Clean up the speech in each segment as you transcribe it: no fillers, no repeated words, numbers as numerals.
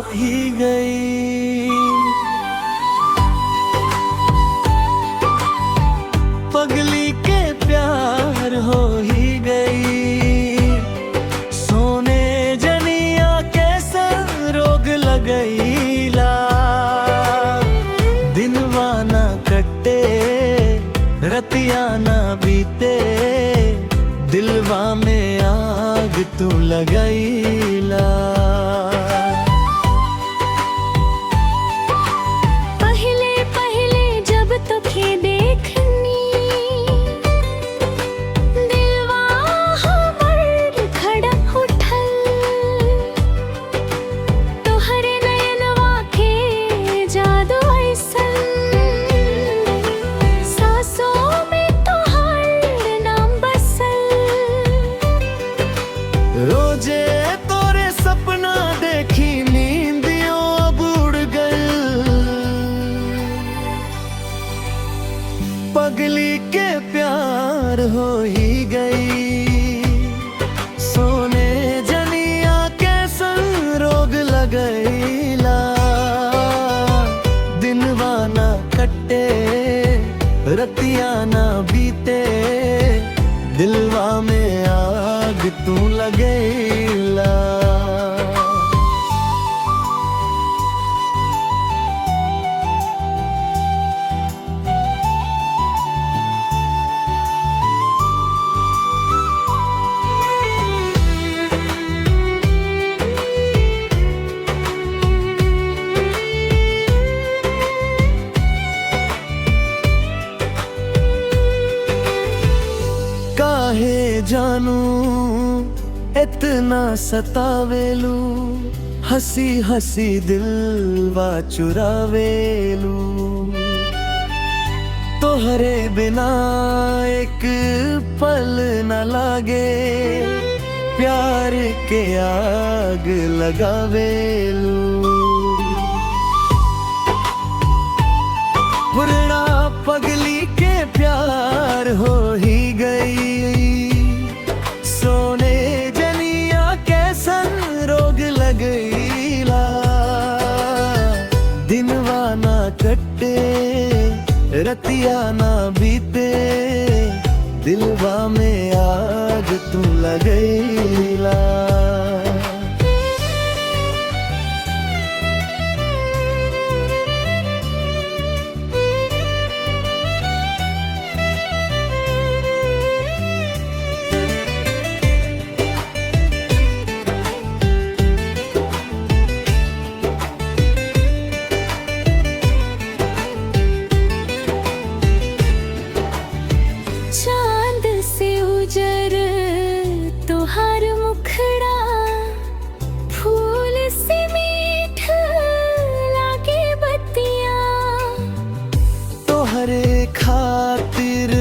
ही गई। पगली के प्यार हो ही गई। सोने जनिया कैसा रोग लगईला। दिनवा ना कटे रतिया ना बीते, दिलवा में आग तू लगईला। पहले पहले जब तुखे देखनी, दिलवा हमर खड़क उठल। तोहरे नयनवा के जादू ऐसन, सांसों में तोहर नाम बसल। रोजे तोरे सपना देखी नींदियों अब उड़ गई। पगली के प्यार हो ही गई। सोने जनिया कैसा रोग लगईला। दिनवा ना कटे रतिया ना बीते, दिलवा में आग तू लगईला। काहे जानू इतना सतावेलू। हंसी हंसी दिलवा चुरावेलू। तोहरे बिना एक पल न लागे, प्यार के आग लगावेलू। पुरना पगली के प्यार हो ही गई। सोने जनिया कैसन रोग लगईला। दिनवा ना कटे रतिया ना बीते, दिलवा में आग तू लगईला। चांद से उजर तोहार मुखड़ा, फूल से मीठ लागे बत्तियां। तोहरे खातिर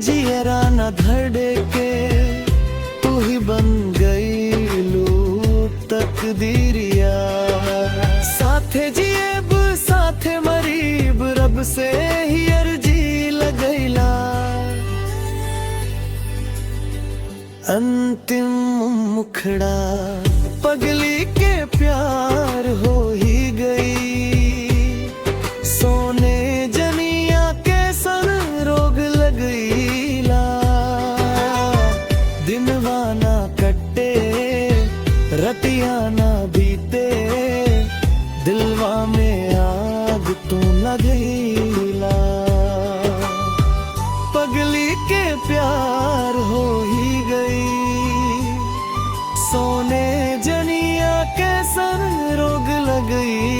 जियरा न धड़के, तू ही बन गईलू तकदीरिया। साथे जिएब साथे मरीब, रब से ही अर्जी लगईला। अंतिम मुखड़ा पगली के प्यार हो ही गई। सोने जनिया कैसन रोग लगईला। दिनवा ना कटे रतिया ना बीते, दिलवा में आग तू लगईला। पगली के प्यार हो ही गई। सोने जनिया कैसन रोग लगई।